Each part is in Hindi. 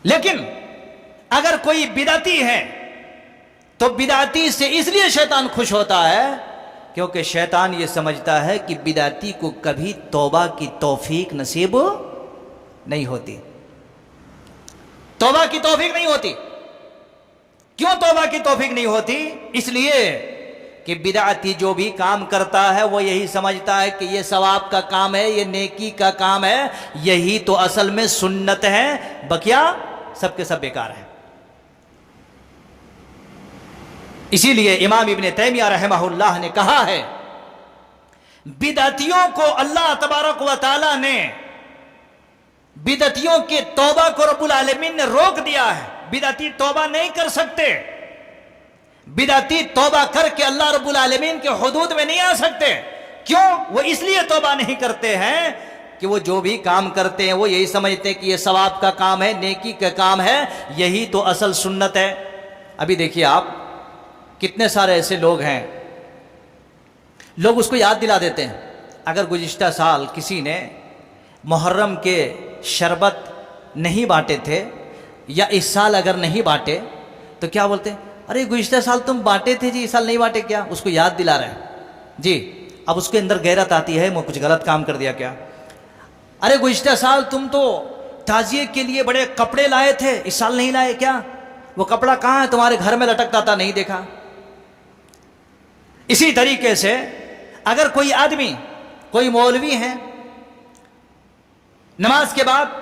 लेकिन अगर कोई बिदअती है तो बिदअती से इसलिए शैतान खुश होता है क्योंकि शैतान ये समझता है कि बिदअती को कभी तौबा की तौफीक नसीब नहीं होती। तौबा की तौफीक नहीं होती। क्यों तौबा की तौफीक नहीं होती? इसलिए कि बिदअती जो भी काम करता है वो यही समझता है कि ये सवाब का काम है, ये नेकी का काम है, यही तो असल में सुन्नत है, बकिया सबके सब बेकार है। इसीलिए इमाम इब्ने तैमिया रहमहुल्लाह ने कहा है बिदअतियों को अल्लाह तबारक व तआला ने बिदअतियों के तौबा को रब्बुल आलमीन ने रोक दिया है। बिदअती तौबा नहीं कर सकते। बिदअती तौबा करके अल्लाह रब्बुल आलमीन के हुदूद में नहीं आ सकते। क्यों? वो इसलिए तौबा नहीं करते हैं कि वो जो भी काम करते हैं वो यही समझते हैं कि ये सवाब का काम है, नेकी का काम है, यही तो असल सुन्नत है। अभी देखिए आप, कितने सारे ऐसे लोग हैं, लोग उसको याद दिला देते हैं। अगर गुज़िश्ता साल किसी ने मुहर्रम के शरबत नहीं बांटे थे या इस साल अगर नहीं बांटे तो क्या बोलते हैं, अरे गुज़िश्ता साल तुम बांटे थे जी, इस साल नहीं बांटे क्या? उसको याद दिला रहे हैं जी। अब उसके अंदर गैरत आती है, मैं कुछ गलत काम कर दिया क्या? अरे गुज़िश्ता साल तुम तो ताजिए के लिए बड़े कपड़े लाए थे, इस साल नहीं लाए क्या? वो कपड़ा कहाँ है? तुम्हारे घर में लटकता था, नहीं देखा? इसी तरीके से अगर कोई आदमी, कोई मौलवी है, नमाज के बाद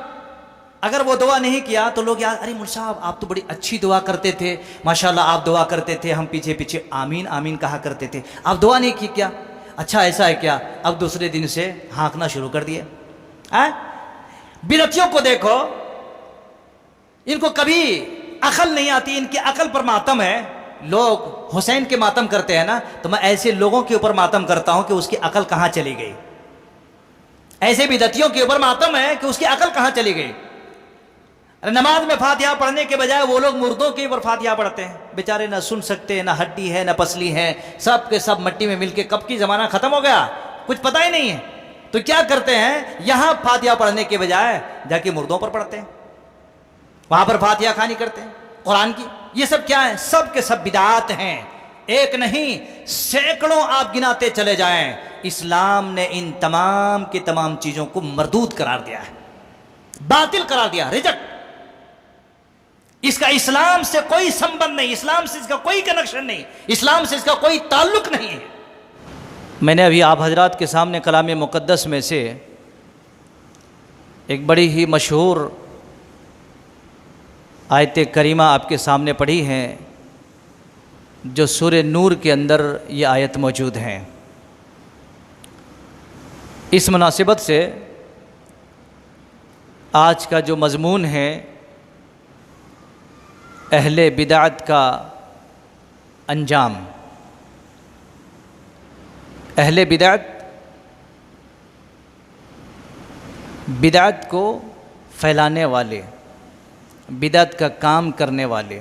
अगर वो दुआ नहीं किया तो लोग याद, अरे मुल्ला साहब आप तो बड़ी अच्छी दुआ करते थे, माशाल्लाह आप दुआ करते थे, हम पीछे पीछे आमीन आमीन कहा करते थे, आप दुआ नहीं की क्या? अच्छा ऐसा है क्या? अब दूसरे दिन से हाँकना शुरू कर दिए। बिदअतियों को देखो, इनको कभी अकल नहीं आती, इनकी अकल पर मातम है। लोग हुसैन के मातम करते हैं ना, तो मैं ऐसे लोगों के ऊपर मातम करता हूं कि उसकी अकल कहां चली गई। ऐसे बिदअतियों के ऊपर मातम है कि उसकी अकल कहां चली गई। नमाज में फातिहा पढ़ने के बजाय वो लोग मुर्दों के ऊपर फातिहा पढ़ते हैं। बेचारे ना सुन सकते, ना हड्डी है, ना पसली है, सब के सब मट्टी में मिलके कब की जमाना खत्म हो गया, कुछ पता ही नहीं है। तो क्या करते हैं, यहां फातिहा पढ़ने के बजाय जाके मुर्दों पर पढ़ते हैं, वहां पर फातिहा खानी करते हैं कुरान की। ये सब क्या है? सब के सब बिदात हैं। एक नहीं सैकड़ों आप गिनाते चले जाएं। इस्लाम ने इन तमाम की तमाम चीजों को मरदूद करार दिया है, बातिल करार दिया, रिजेक्ट। इसका इस्लाम से कोई संबंध नहीं, इस्लाम से इसका कोई कनेक्शन नहीं, इस्लाम से इसका कोई ताल्लुक नहीं है। मैंने अभी आप हजरात के सामने कलाम मुक़द्दस में से एक बड़ी ही मशहूर आयत करीमा आपके सामने पढ़ी है, जो सूरह नूर के अंदर ये आयत मौजूद है। इस मुनासिबत से आज का जो मज़मून है, अहले बिदअत का अंजाम। अहले बिदअत, बिदअत को फैलाने वाले, बिदअत का काम करने वाले।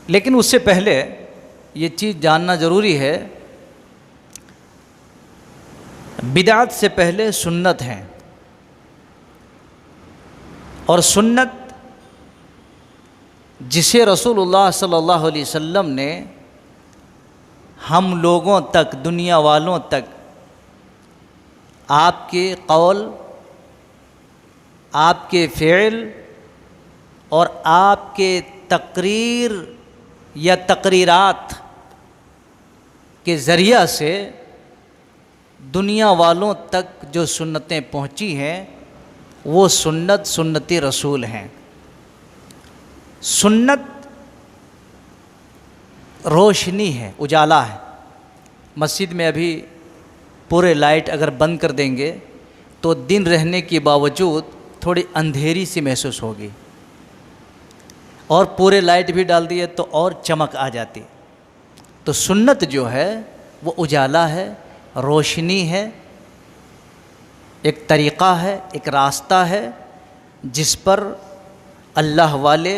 लेकिन उससे पहले ये चीज़ जानना ज़रूरी है, बिदअत से पहले सुन्नत है, और सुन्नत जिसे रसूलुल्लाह सल्लल्लाहु अलैहि वसल्लम ने हम लोगों तक, दुनिया वालों तक आपके कौल, आपके फ़िल और आपके तकरीर या तकरीरात के ज़रिया से दुनिया वालों तक जो सुन्नतें पहुँची हैं, वो सुन्नत सुन्नती रसूल हैं। सुन्नत रोशनी है, उजाला है। मस्जिद में अभी पूरे लाइट अगर बंद कर देंगे तो दिन रहने के बावजूद थोड़ी अंधेरी सी महसूस होगी, और पूरे लाइट भी डाल दिए तो और चमक आ जाती। तो सुन्नत जो है वो उजाला है, रोशनी है, एक तरीक़ा है, एक रास्ता है जिस पर अल्लाह वाले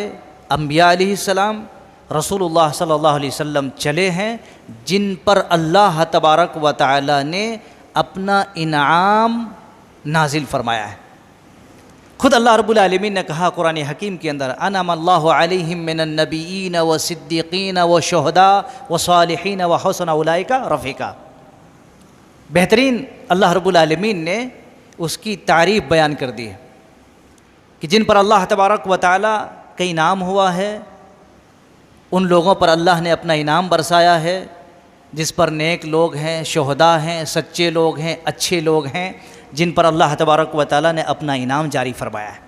अम्बिया अलैहिस्सलाम, रसूलुल्लाह सल्लल्लाहु अलैहि वसल्लम चले हैं, जिन पर अल्लाह तबारक व तआला ने अपना इनाम नाजिल फरमाया है। खुद अल्लाह रब्बुल आलमीन ने कहा कुरान हकीम के अंदर, अनअमल्लाहु अलैहिम मिनन नबिय्यीन व सिद्दीक़ीन व शुहदा व सालिहीन व हसन उलाइका रफ़ीक़ा। बेहतरीन अल्लाह रब्बुल आलमीन ने उसकी तारीफ़ बयान कर दी है कि जिन पर अल्लाह तबारक व तआला का इनाम हुआ है, उन लोगों पर अल्लाह ने अपना इनाम बरसाया है, जिस पर नेक लोग हैं, शुहदा हैं, सच्चे लोग हैं, अच्छे लोग हैं, जिन पर अल्लाह तबारक व तआला ने अपना इनाम जारी फरमाया है।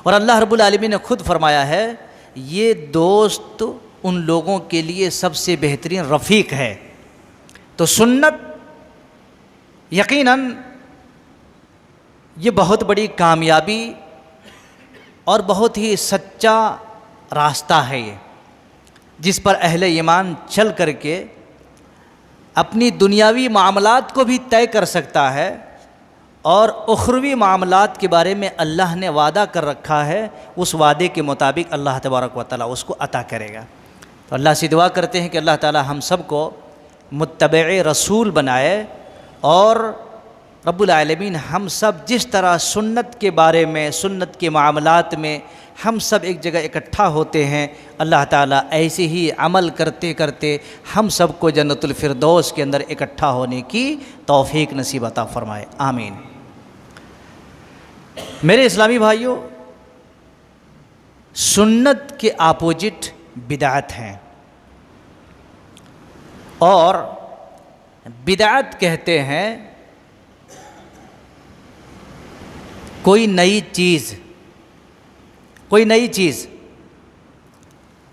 और अल्लाह रब्बुल आलमीन ने खुद फरमाया है, ये दोस्त उन लोगों के लिए सबसे बेहतरीन रफ़ीक है। तो सुन्नत यकीनन ये बहुत बड़ी कामयाबी और बहुत ही सच्चा रास्ता है ये, जिस पर अहले ईमान चल करके अपनी दुनियावी मामलात को भी तय कर सकता है और उखरवी मामलात के बारे में अल्लाह ने वादा कर रखा है, उस वादे के मुताबिक अल्लाह तबारक व तआला उसको अता करेगा। तो अल्लाह से दुआ करते हैं कि अल्लाह ताला हम सब को मुत्तबे रसूल बनाए और रब्बुल आलमीन हम सब जिस तरह सुन्नत के बारे में, सुन्नत के मामलात में हम सब एक जगह इकट्ठा होते हैं, अल्लाह ताला ऐसे ही अमल करते करते हम सब को जन्नतुल फिरदौस के अंदर इकट्ठा होने की तौफीक नसीब अता फरमाए, आमीन। मेरे इस्लामी भाइयों, सुन्नत के अपोजिट बिदअत हैं और बिदअत कहते हैं कोई नई चीज़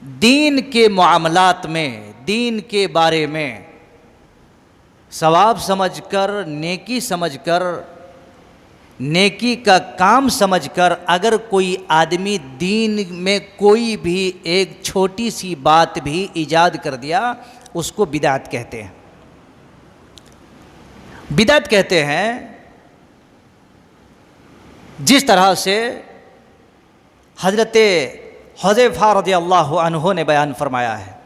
दीन के मामलात में, दीन के बारे में सवाब समझकर, नेकी समझकर, नेकी का काम समझकर अगर कोई आदमी दीन में कोई भी एक छोटी सी बात भी ईजाद कर दिया, उसको बिदअत कहते हैं। बिदअत कहते हैं जिस तरह से हज़रत हुज़ैफ़ा रज़ियल्लाहु अन्हु ने बयान फरमाया है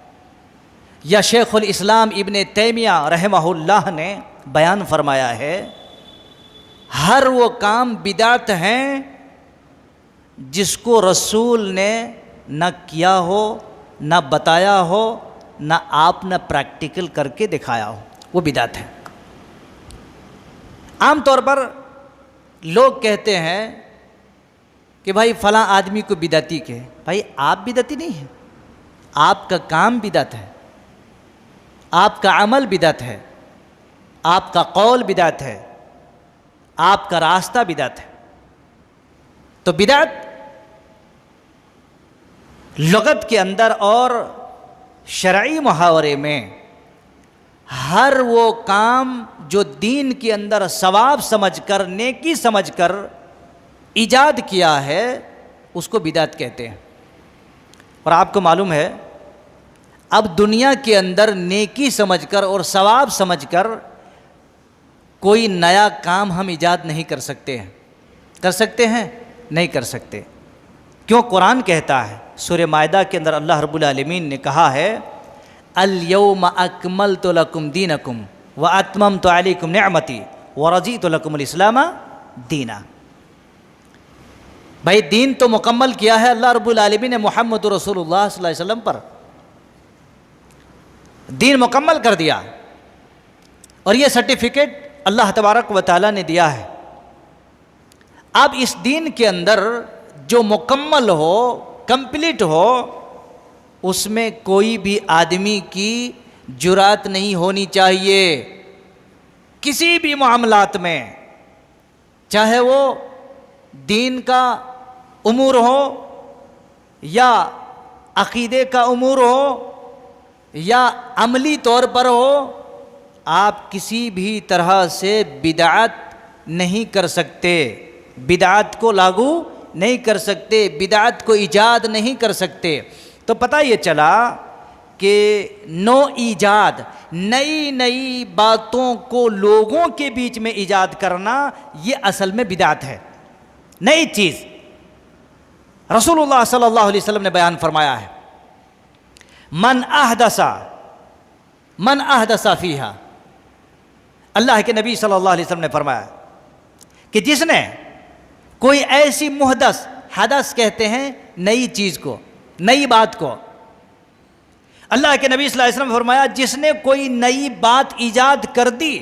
या शेखुल इस्लाम इब्न तैमिया रहमहुल्लाह ने बयान फरमाया है, हर वो काम बिदअत हैं जिसको रसूल ने न किया हो, न बताया हो, न आप न प्रैक्टिकल करके दिखाया हो, वो बिदअत है। आम तौर पर लोग कहते हैं कि भाई फ़लाँ आदमी को बिदअती कहे। भाई आप बिदअती नहीं हैं, आपका काम बिदअत है, आपका अमल बिदअत है, आपका कौल बिदअत है, आपका रास्ता बिदअत है। तो बिदअत लुगत के अंदर और शरई मुहावरे में हर वो काम जो दीन के अंदर सवाब समझकर, नेकी समझकर ईजाद किया है, उसको बिदअत कहते हैं। और आपको मालूम है अब दुनिया के अंदर नेकी समझकर और सवाब समझकर कोई नया काम हम ईजाद नहीं कर सकते हैं। कर सकते हैं? नहीं कर सकते। क्यों? कुरान कहता है सूरह मायदा के अंदर अल्लाह रब्बुल आलमीन ने कहा है, अल यौम अकमलतु लकुम दीनकुम व अतममतु अलैकुम निअमती व रज़ीतु लकुमुल इस्लाम दीना। भाई दीन तो मुकम्मल किया है अल्लाह रब्बुल आलमीन ने मुहम्मद रसूलुल्लाह सल्लल्लाहु अलैहि वसल्लम पर, दीन मुकम्मल कर दिया और ये सर्टिफिकेट अल्लाह तबारक व तआला ने दिया है। अब इस दीन के अंदर जो मुकम्मल हो, कंप्लीट हो, उसमें कोई भी आदमी की जुरात नहीं होनी चाहिए किसी भी मामलात में, चाहे वो दीन का उमूर हो या अकीदे का उमूर हो या अमली तौर पर हो, आप किसी भी तरह से बिदअत नहीं कर सकते, बिदअत को लागू नहीं कर सकते, बिदअत को ईजाद नहीं कर सकते। तो पता ये चला कि नो ईजाद, नई नई बातों को लोगों के बीच में ईजाद करना, ये असल में बिदअत है, नई चीज़। रसूलुल्लाह सल्लल्लाहु अलैहि वसल्लम ने बयान फरमाया है, मन अहदसा फीहा, अल्लाह के नबी सल्लल्लाहु अलैहि वसल्लम ने फरमाया कि जिसने कोई ऐसी मुहदस, हदस कहते हैं नई चीज को, नई बात को। अल्लाह के नबी सल्लल्लाहु अलैहि वसल्लम ने फरमाया, जिसने कोई नई बात ईजाद कर दी,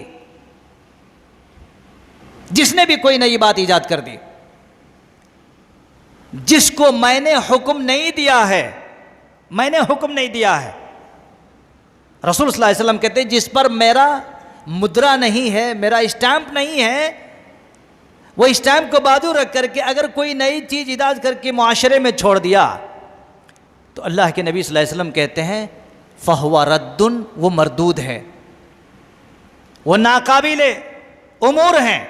जिसने भी कोई नई बात ईजाद कर दी जिसको मैंने हुक्म नहीं दिया है, मैंने हुक्म नहीं दिया है। रसूल सल्लल्लाहु अलैहि वसल्लम कहते हैं, जिस पर मेरा मुद्रा नहीं है, मेरा स्टैंप नहीं है, वो स्टैंप को बाजू रख करके अगर कोई नई चीज ईजाद करके मुआशरे में छोड़ दिया तो अल्लाह के नबी सल्लल्लाहु अलैहि वसल्लम कहते हैं, फहुवा रद्दुन, वो मरदूद है, वो नाकाबिले उमूर हैं,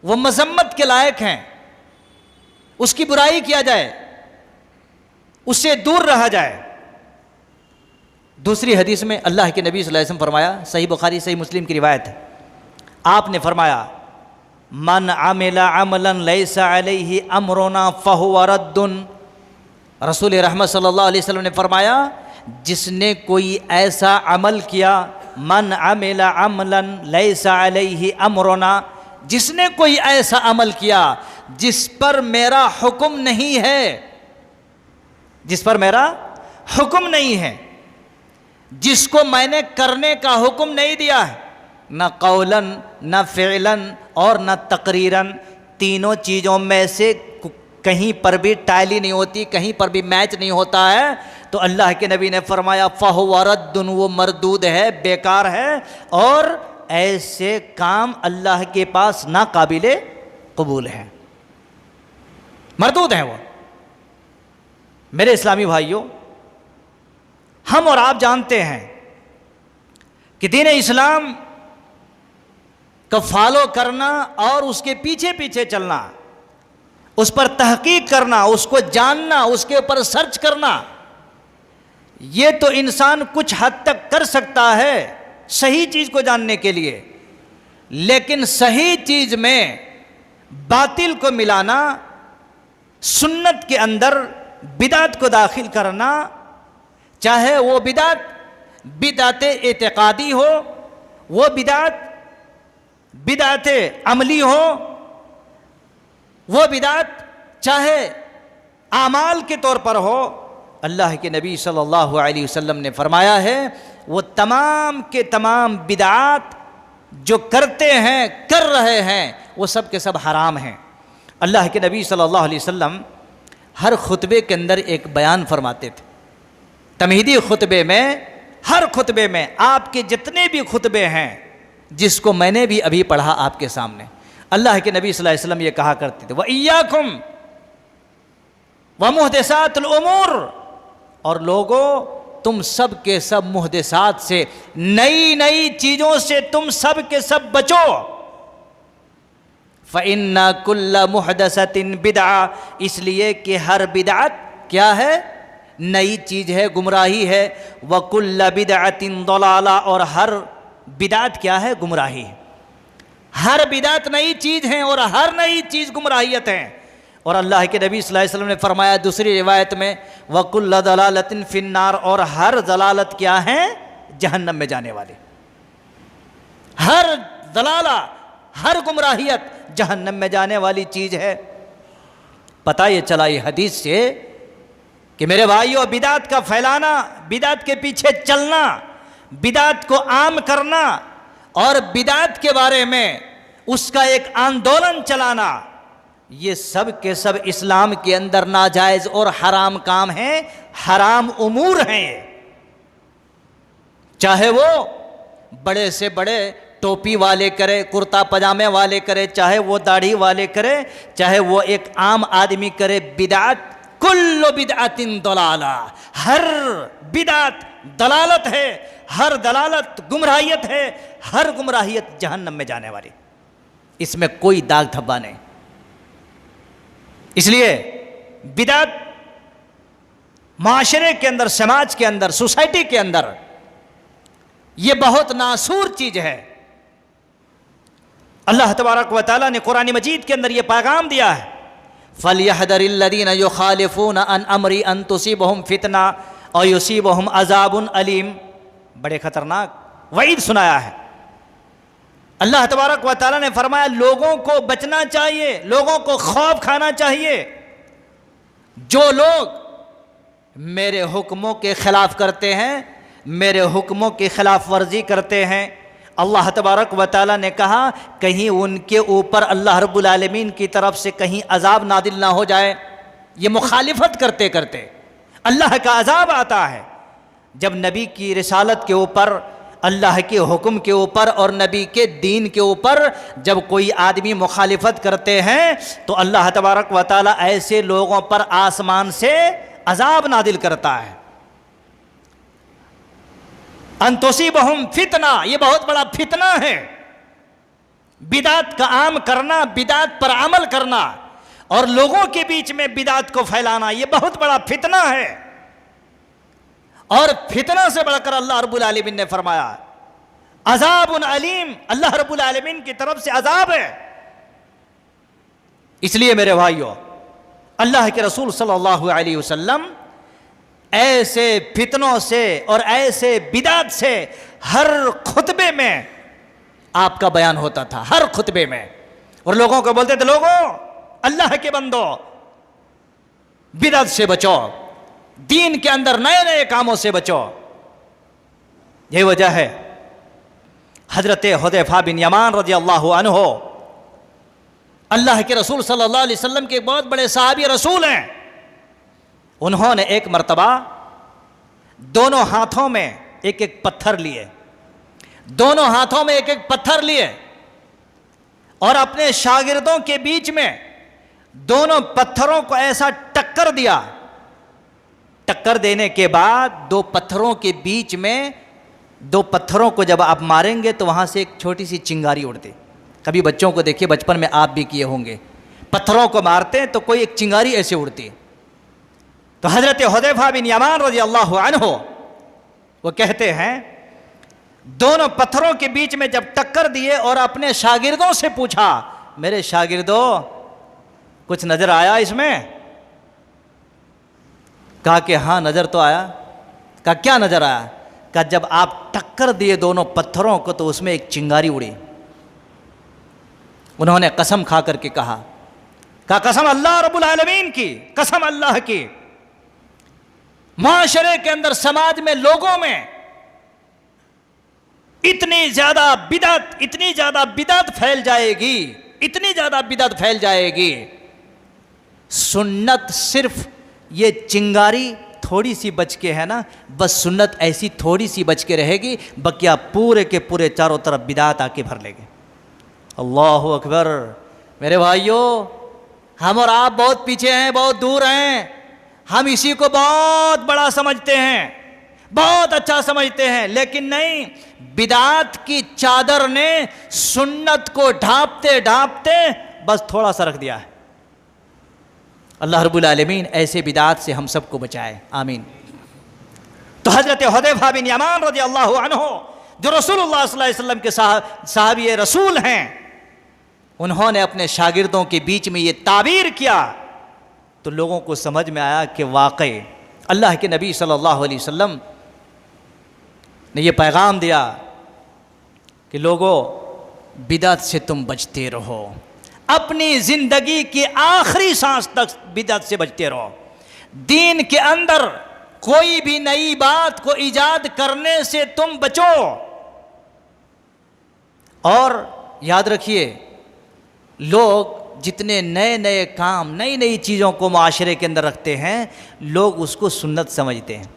वो मजम्मत के लायक हैं, उसकी बुराई किया जाए, उससे दूर रहा जाए। दूसरी हदीस में अल्लाह के नबी सल्लल्लाहु अलैहि वसल्लम फरमाया, सही बुखारी सही मुस्लिम की रिवायत है, आपने फरमाया, मन आमिला अमलन लैसा अलैहि अमरुना फहुवा रद्दुन। रसूल रहमत सल्लल्लाहु अलैहि वसल्लम ने फरमाया, जिसने कोई ऐसा अमल किया, मन आमिला अमलन लैसा अलैहि अमरुना, जिसने कोई ऐसा अमल किया जिस पर मेरा हुक्म नहीं है, जिस पर मेरा हुक्म नहीं है, जिसको मैंने करने का हुक्म नहीं दिया है, न कौलन न फ़िअलन और न तकरीरन, तीनों चीज़ों में से कहीं पर भी टाली नहीं होती, कहीं पर भी मैच नहीं होता है, तो अल्लाह के नबी ने फरमाया, फ़हुवा रद्दुन, वो मरदूद है, बेकार है, और ऐसे काम अल्लाह के पास ना काबिले कबूल है, मरदूद हैं वो। मेरे इस्लामी भाइयों, हम और आप जानते हैं कि दीन इस्लाम को फॉलो करना और उसके पीछे पीछे चलना, उस पर तहकीक करना, उसको जानना, उसके ऊपर सर्च करना, ये तो इंसान कुछ हद तक कर सकता है सही चीज को जानने के लिए, लेकिन सही चीज में बातिल को मिलाना, सुन्नत के अंदर बिदात को दाखिल करना, चाहे वो बिदात बिदात एतकादी हो, वो बिदात बिदात अमली हो, वो बिदात चाहे आमाल के तौर पर हो, अल्लाह के नबी सल्लल्लाहु अलैहि वसल्लम ने फरमाया है, वो तमाम के तमाम बिदात जो करते हैं, कर रहे हैं, वो सब के सब हराम हैं। अल्लाह के नबी सल्लल्लाहु अलैहि वसल्लम हर खुतबे के अंदर एक बयान फरमाते थे। तमहीदी खुतबे में, हर खुतबे में, आपके जितने भी खुतबे हैं, जिसको मैंने भी अभी पढ़ा आपके सामने, अल्लाह के नबी सल्लल्लाहु अलैहि वसल्लम ये कहा करते थे, व इय्याकुम व मुहदसातुल उमूर, और लोगों तुम सब के सब मुहदसात से, नई नई चीज़ों से तुम सब के सब बचो। फ़इन्ना कुल्ला मुहदसतिन बिदआ, इसलिए कि हर बिदअत क्या है, नई चीज़ है, गुमराही है। व कुल्ला बिदअतिन दलाला, और हर बिदअत क्या है, गुमराही है। हर बिदअत नई चीज़ है और हर नई चीज़ गुमराहियत है। और अल्लाह के नबी सल्लल्लाहु अलैहि वसल्लम ने फरमाया दूसरी रिवायत में, वकुल्ल दलालतिन फिन्नार, और हर दलालत क्या है, जहन्नम में जाने वाली। हर दलाला, हर गुमराहियत जहन्नम में जाने वाली चीज़ है। पता ये चला ये हदीस से कि मेरे भाइयों, बिदात का फैलाना, बिदात के पीछे चलना, बिदात को आम करना और बिदात के बारे में उसका एक आंदोलन चलाना, ये सब के सब इस्लाम के अंदर नाजायज और हराम काम हैं, हराम उमूर हैं। चाहे वो बड़े से बड़े टोपी वाले करे, कुर्ता पजामे वाले करे, चाहे वो दाढ़ी वाले करे, चाहे वो एक आम आदमी करे, बिदात कुल्लु बिदअतिन दलाला, हर बिदात दलालत है, हर दलालत गुमराहियत है, हर गुमराहियत जहन्नम में जाने वाली, इसमें कोई दाग धब्बा नहीं। इसलिए बिदात माशरे के अंदर, समाज के अंदर, सोसाइटी के अंदर यह बहुत नासूर चीज है। अल्लाह तबारक व तआला ने कुरान मजीद के अंदर यह पैगाम दिया है, फलयहदरिल्लज़ीना युखालिफूना अन अमरी अन तुसीबहुम फितना और युसीबहुम अज़ाबुन अलीम। बड़े खतरनाक वईद सुनाया है अल्लाह तबारक व तआला ने फरमाया लोगों को बचना चाहिए, लोगों को खौफ खाना चाहिए। जो लोग मेरे हुक्मों के खिलाफ करते हैं, मेरे हुक्मों की खिलाफ वर्जी करते हैं, अल्लाह तबारक व तआला ने कहा कहीं उनके ऊपर अल्लाह रब्बुल आलमीन की तरफ से कहीं अजाब नादिल ना हो जाए। ये मुखालिफत करते करते अल्लाह का अजाब आता है। जब नबी की रिसालत के ऊपर, अल्लाह के हुक्म के ऊपर और नबी के दीन के ऊपर जब कोई आदमी मुखालिफत करते हैं तो अल्लाह तबारक व तआला ऐसे लोगों पर आसमान से अजाब नादिल करता है। अंतुसीबहुम फितना, ये बहुत बड़ा फितना है। बिदात का आम करना, बिदात पर अमल करना और लोगों के बीच में बिदात को फैलाना, ये बहुत बड़ा फितना है। और फितना से बढ़कर अल्लाह रब्बुल आलमीन ने फरमाया अजाबुन अलीम, अल्लाह रब्बुल आलमीन की तरफ से अजाब है। इसलिए मेरे भाइयों, अल्लाह के रसूल सल्लल्लाहु अलैहि वसल्लम ऐसे फितनों से और ऐसे बिदात से हर खुतबे में आपका बयान होता था, हर खुतबे में। और लोगों को बोलते थे लोगों, अल्लाह के बंदो, बिदात से बचो, दीन के अंदर नए नए कामों से बचो। यही वजह है हजरत हुदैफा बिन यमान रज़ी अल्लाहु अन्हु अल्लाह के रसूल सल्लल्लाहु अलैहि वसल्लम के बहुत बड़े सहाबी रसूल हैं। उन्होंने एक मर्तबा दोनों हाथों में एक एक पत्थर लिए, दोनों हाथों में एक एक पत्थर लिए और अपने शागिर्दों के बीच में दोनों पत्थरों को ऐसा टक्कर दिया। टक्कर देने के बाद दो पत्थरों के बीच में, दो पत्थरों को जब आप मारेंगे तो वहां से एक छोटी सी चिंगारी उड़ती। कभी बच्चों को देखिए, बचपन में आप भी किए होंगे, पत्थरों को मारते हैं तो कोई एक चिंगारी ऐसे उड़ती है। तो हजरत हुदैफा बिन यमान रज़ी अल्लाहु अन्हु वो कहते हैं दोनों पत्थरों के बीच में जब टक्कर दिए और अपने शागिर्दों से पूछा, मेरे शागिर्दों कुछ नजर आया इसमें? कहा कि हाँ नजर तो आया। कहा क्या नजर आया? कहा जब आप टक्कर दिए दोनों पत्थरों को तो उसमें एक चिंगारी उड़ी। उन्होंने कसम खा करके कहा कसम अल्लाह रब्बुल आलमीन की, कसम अल्लाह की, माशरे के अंदर, समाज में, लोगों में इतनी ज्यादा बिदअत फैल जाएगी, इतनी ज्यादा बिदअत फैल जाएगी। सुन्नत सिर्फ ये चिंगारी थोड़ी सी बच के है ना, बस सुन्नत ऐसी थोड़ी सी बच के रहेगी, बकिया पूरे के पूरे चारों तरफ बिदअत आके भर लेंगे। अल्लाहु अकबर। मेरे भाइयों, हम और आप बहुत पीछे हैं, बहुत दूर हैं। हम इसी को बहुत बड़ा समझते हैं, बहुत अच्छा समझते हैं, लेकिन नहीं, बिदअत की चादर ने सुन्नत को ढांपते ढांपते बस थोड़ा सा रख दिया है। अल्लाह रब्बुल आलमीन ऐसे बिदअत से हम सबको बचाए, आमीन। तो हजरत हुदैफा बिन यमान रज़ी अल्लाहु अन्हु जो रसूलुल्लाह सल्लल्लाहु अलैहि वसल्लम के सहाबी रसूल हैं, उन्होंने अपने शागिर्दों के बीच में ये ताबीर किया तो लोगों को समझ में आया कि वाकई अल्लाह के नबी सल्लल्लाहु अलैहि वसल्लम ने ये पैगाम दिया कि लोगों, बिदअत से तुम बचते रहो, अपनी जिंदगी की आखिरी सांस तक बिदअत से बचते रहो। दीन के अंदर कोई भी नई बात को ईजाद करने से तुम बचो। और याद रखिए, लोग जितने नए नए काम, नई नई चीज़ों को माशरे के अंदर रखते हैं, लोग उसको सुन्नत समझते हैं,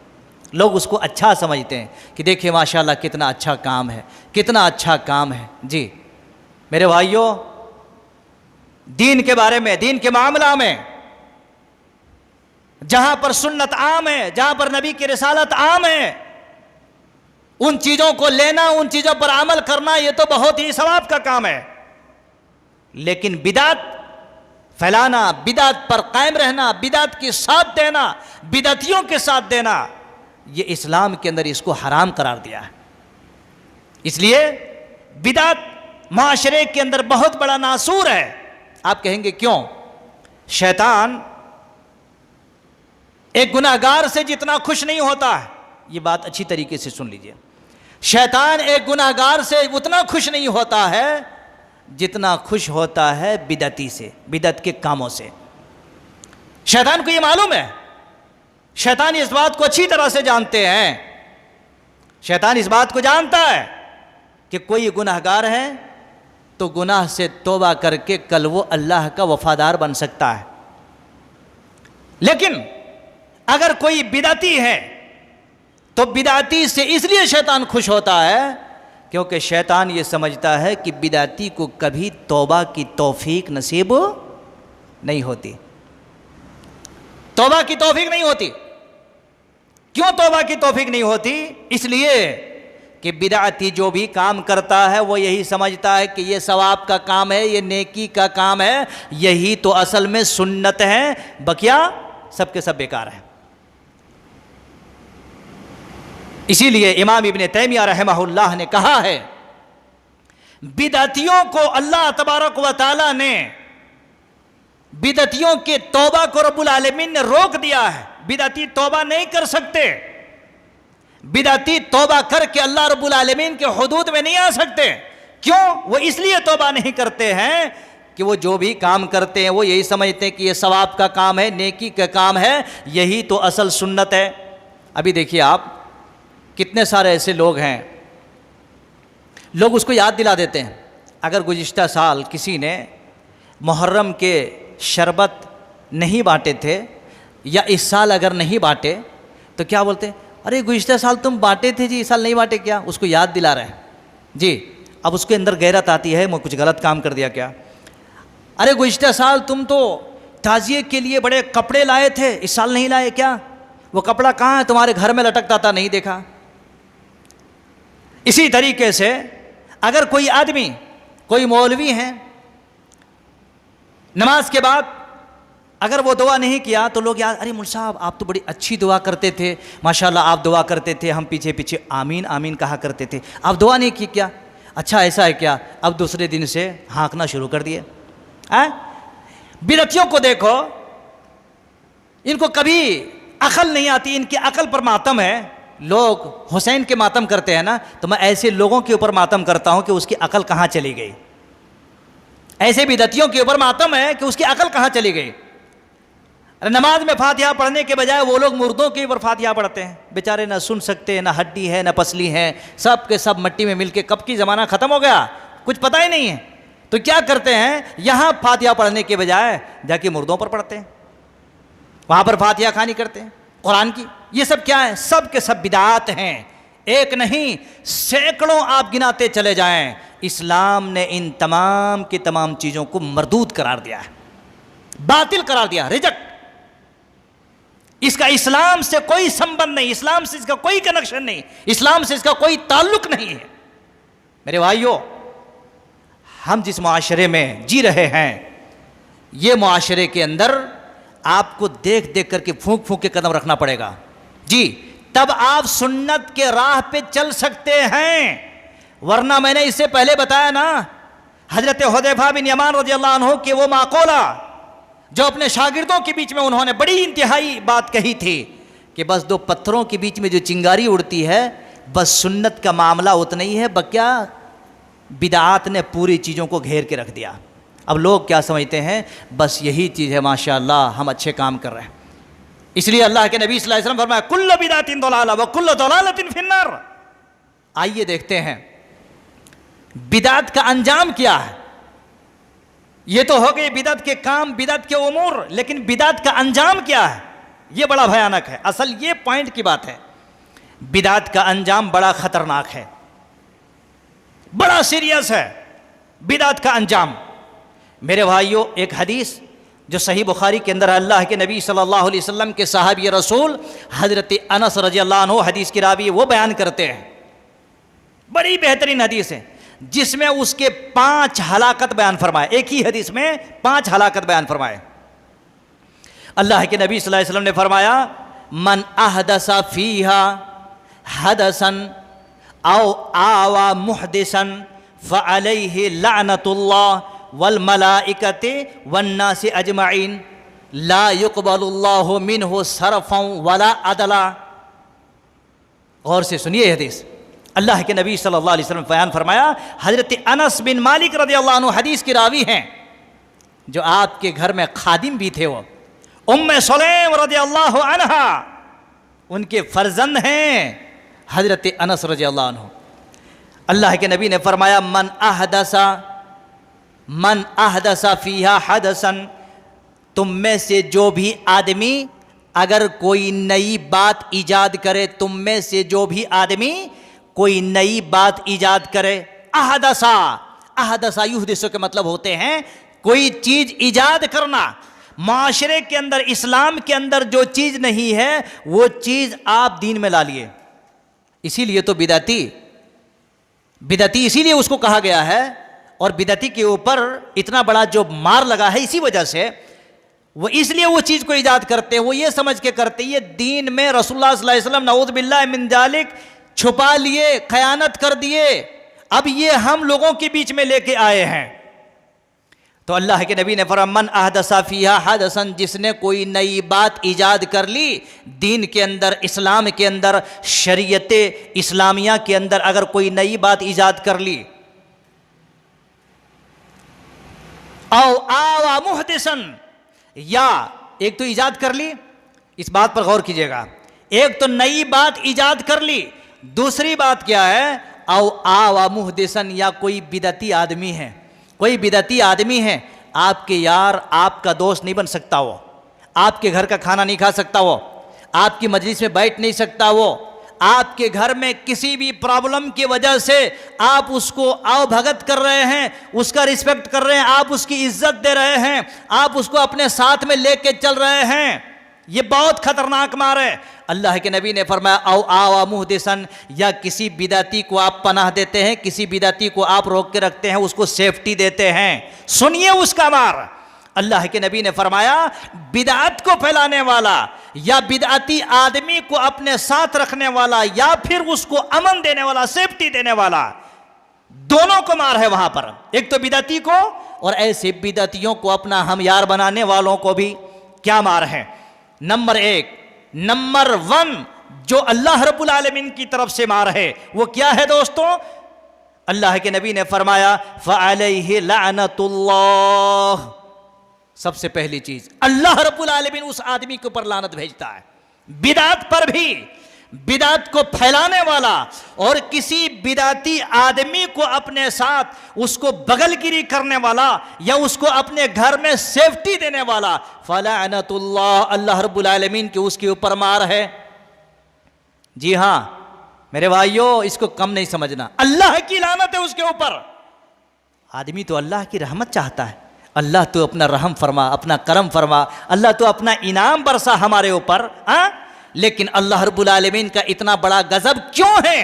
लोग उसको अच्छा समझते हैं कि देखिए माशाल्लाह कितना अच्छा काम है, कितना अच्छा काम है। जी मेरे भाइयों, दीन के बारे में, दीन के मामला में जहां पर सुन्नत आम है, जहां पर नबी की रिसालत आम है, उन चीज़ों को लेना, उन चीज़ों पर अमल करना, ये तो बहुत ही सवाब का काम है। लेकिन बिदअत फैलाना, बिदअत पर कायम रहना, बिदअत के साथ देना, बिदअतियों के साथ देना, ये इस्लाम के अंदर इसको हराम करार दिया है। इसलिए बिदअत माशरे के अंदर बहुत बड़ा नासूर है। आप कहेंगे क्यों? शैतान एक गुनाहगार से जितना खुश नहीं होता है, ये बात अच्छी तरीके से सुन लीजिए, शैतान एक गुनाहगार से उतना खुश नहीं होता है जितना खुश होता है बिदती से, बिदत के कामों से। शैतान को यह मालूम है, शैतान इस बात को अच्छी तरह से जानते हैं, शैतान इस बात को जानता है कि कोई गुनाहगार है तो गुनाह से तौबा करके कल वो अल्लाह का वफादार बन सकता है। लेकिन अगर कोई बिदती है तो बिदाती से इसलिए शैतान खुश होता है क्योंकि शैतान ये समझता है कि बिदाती को कभी तौबा की तौफीक नसीब नहीं होती, तौबा की तौफीक नहीं होती। क्यों तौबा की तौफीक नहीं होती? इसलिए कि बिदाती जो भी काम करता है वो यही समझता है कि ये सवाब का काम है, ये नेकी का काम है, यही तो असल में सुन्नत है, बकिया सबके सब बेकार है। इसीलिए इमाम इब्ने तैमिया रहमहुल्लाह ने कहा है, बिदतियों को अल्लाह तबारक व तआला ने, बिदतियों के तौबा को रब्बुल आलमीन ने रोक दिया है। बिदती तौबा नहीं कर सकते, बिदती तौबा करके अल्लाह रब्बुल आलमीन के हुदूद में नहीं आ सकते। क्यों? वो इसलिए तौबा नहीं करते हैं कि वो जो भी काम करते हैं वो यही समझते हैं कि ये सवाब का काम है, नेकी का काम है, यही तो असल सुन्नत है। अभी देखिए आप, कितने सारे ऐसे लोग हैं, लोग उसको याद दिला देते हैं। अगर गुज़िश्ता साल किसी ने मुहर्रम के शरबत नहीं बांटे थे या इस साल अगर नहीं बांटे तो क्या बोलते हैं, अरे गुज़िश्ता साल तुम बांटे थे जी, इस साल नहीं बांटे क्या? उसको याद दिला रहे हैं जी। अब उसके अंदर गैरत आती है, मैं कुछ गलत काम कर दिया क्या? अरे गुज़िश्ता साल तुम तो ताज़िए के लिए बड़े कपड़े लाए थे, इस साल नहीं लाए क्या? वो कपड़ा कहाँ है? तुम्हारे घर में लटकता था, नहीं देखा। इसी तरीके से अगर कोई आदमी, कोई मौलवी है, नमाज के बाद अगर वो दुआ नहीं किया तो लोग याद, अरे मुल्ला साहब आप तो बड़ी अच्छी दुआ करते थे, माशाल्लाह आप दुआ करते थे, हम पीछे पीछे आमीन आमीन कहा करते थे, आप दुआ नहीं की क्या? अच्छा ऐसा है क्या? अब दूसरे दिन से हाँकना शुरू कर दिए। बिदतियों को देखो, इनको कभी अकल नहीं आती, इनकी अकल पर मातम है। लोग हुसैन के मातम करते हैं ना, तो मैं ऐसे लोगों के ऊपर मातम करता हूं कि उसकी अकल कहां चली गई। ऐसे बिदतियों के ऊपर मातम है कि उसकी अकल कहां चली गई। नमाज में फातिहा पढ़ने के बजाय वो लोग मुर्दों के ऊपर फातिहा पढ़ते हैं। बेचारे ना सुन सकते, ना हड्डी है, ना पसली है, सब के सब मट्टी में मिलके कब की ज़माना ख़त्म हो गया, कुछ पता ही नहीं है। तो क्या करते हैं, यहाँ फातिहा पढ़ने के बजाय जाके मुर्दों पर पढ़ते हैं, वहाँ पर फातिहा खानी करते हैं कुरान की। ये सब क्या है? सब के सब बिदात हैं, एक नहीं सैकड़ों आप गिनाते चले जाएं। इस्लाम ने इन तमाम की तमाम चीज़ों को मरदूद करार दिया है, बातिल करार दिया, रिजेक्ट। इसका इस्लाम से कोई संबंध नहीं, इस्लाम से इसका कोई कनेक्शन नहीं, इस्लाम से इसका कोई ताल्लुक नहीं है। मेरे भाइयों, हम जिस मुआशरे में जी रहे हैं, ये मुआशरे के अंदर आपको देख देख करके फूंक फूंक के कदम रखना पड़ेगा जी, तब आप सुन्नत के राह पे चल सकते हैं। वरना मैंने इससे पहले बताया ना, हजरत हुदैफा बिन यमान रज़ियल्लाहु अन्हु के वो माक़ूला जो अपने शागिर्दों के बीच में उन्होंने बड़ी इंतहाई बात कही थी कि बस दो पत्थरों के बीच में जो चिंगारी उड़ती है, बस सुन्नत का मामला उतना ही है, बक्या बिदात ने पूरी चीज़ों को घेर के रख दिया। अब लोग क्या समझते हैं, बस यही चीज़ है, माशाअल्लाह हम अच्छे काम कर रहे हैं। इसलिए अल्लाह के नबी सल्लल्लाहु अलैहि वसल्लम फरमाया, कुल्लु बिदातिन दलाला व कुल्लु दलालतिन फिन्नार। आइए देखते हैं बिदात का अंजाम क्या है। ये तो हो गए बिदअत के काम, बिदअत के उमूर, लेकिन बिदअत का अंजाम क्या है, ये बड़ा भयानक है। असल ये पॉइंट की बात है, बिदअत का अंजाम बड़ा खतरनाक है, बड़ा सीरियस है बिदअत का अंजाम। मेरे भाइयों, एक हदीस जो सही बुखारी के अंदर अल्लाह के नबी सल्लल्लाहु अलैहि वसल्लम के साहबी रसूल हजरत अनस रज़ियल्लाहु अन्हु हदीस की रावी वो बयान करते हैं, बड़ी बेहतरीन हदीस है जिसमें उसके 5 हलाकत बयान फरमाए। एक ही हदीस में 5 हलाकत बयान फरमाए। अल्लाह के नबी सल्लल्लाहु अलैहि वसल्लम ने फरमाया, मन अहदसा फीहा हदसन औ आवा मुहदिसन फअलैहि लअनतुल्लाह वल मलाइकति वन नासि अजमईन ला युक़बलुल्लाहु मिन्हु सरफ़न वला अदला। गौर से सुनिए हदीस। अल्लाह के नबी सल्लल्लाहु अलैहि वसल्लम बयान फरमाया, हजरत अनस बिन मालिक रज़ियल्लाहु अन्हु हदीस की रावी हैं, जो आपके घर में खादिम भी थे, वो उम्मे सुलैम रज़ियल्लाहु अन्हा उनके फर्जंद हैं हजरत अनस रज़ियल्लाहु अन्हु। अल्लाह के नबी ने फरमाया, मन अहदसा फीहा हदसन, तुम में से जो भी आदमी अगर कोई नई बात ईजाद करे, तुम में से जो भी आदमी कोई नई बात ईजाद करे, अहदसा युहदिसु के मतलब होते हैं कोई चीज ईजाद करना। माशरे के अंदर, इस्लाम के अंदर जो चीज नहीं है वो चीज आप दीन में ला लिए, इसीलिए तो बिदती इसीलिए उसको कहा गया है। और बिदती के ऊपर इतना बड़ा जो मार लगा है इसी वजह से, वो इसलिए वो चीज को ईजाद करते हैं, वो ये समझ के करते हैं ये दीन में रसूलुल्लाह सल्लल्लाहु अलैहि वसल्लम नऊज़ बिल्लाह मिन जालिक छुपा लिए, खयानत कर दिए, अब ये हम लोगों के बीच में लेके आए हैं। तो अल्लाह के नबी ने फरमाया, मन अहदसा फीहा हदसन, जिसने कोई नई बात ईजाद कर ली दीन के अंदर, इस्लाम के अंदर, शरीयत इस्लामिया के अंदर अगर कोई नई बात ईजाद कर ली, औ आवा मुहदिसन, या एक तो ईजाद कर ली, इस बात पर गौर कीजिएगा, एक तो नई बात ईजाद कर ली, दूसरी बात क्या है, औ आवा मुहदिसन, या कोई बिदती आदमी है, कोई बिदती आदमी है, आपके यार, आपका दोस्त नहीं बन सकता, वो आपके घर का खाना नहीं खा सकता, वो आपकी मजलिस में बैठ नहीं सकता, वो आपके घर में किसी भी प्रॉब्लम की वजह से आप उसको आवभगत कर रहे हैं, उसका रिस्पेक्ट कर रहे हैं, आप उसकी इज्जत दे रहे हैं, आप उसको अपने साथ में लेके चल रहे हैं, ये बहुत खतरनाक मार है। अल्लाह के नबी ने फरमाया, औ आवा मुहदिसन, या किसी बिदाती को आप पनाह देते हैं, किसी बिदाती को आप रोक के रखते हैं, उसको सेफ्टी देते हैं, सुनिए उसका मार। अल्लाह के नबी ने फरमाया, बिदात को फैलाने वाला या बिदाती आदमी को अपने साथ रखने वाला या फिर उसको अमन देने वाला, सेफ्टी देने वाला, दोनों को मार है वहां पर। एक तो बिदाती को, और ऐसे बिदातियों को अपना हम यार बनाने वालों को भी क्या मार है। नंबर एक, नंबर वन जो अल्लाह रब्बुल आलमीन की तरफ से मार है वो क्या है दोस्तों? अल्लाह के नबी ने फरमाया, फ़अलैहि लअनतुल्लाह, सबसे पहली चीज अल्लाह रब्बुल आलमीन उस आदमी के ऊपर लानत भेजता है, बिदात पर भी, बिदात को फैलाने वाला और किसी बिदाती आदमी को अपने साथ उसको बगलगिरी करने वाला या उसको अपने घर में सेफ्टी देने वाला, फलानतुल्लाह, अल्लाह रब्बुल आलमीन की उसके ऊपर मार है। जी हां मेरे भाइयों, इसको कम नहीं समझना, अल्लाह की लानत है उसके ऊपर। आदमी तो अल्लाह की रहमत चाहता है, अल्लाह तो अपना रहम फरमा, अपना करम फरमा, अल्लाह तो अपना इनाम बरसा हमारे ऊपर, लेकिन अल्लाह रब्बुल आलमीन का इतना बड़ा गजब क्यों है?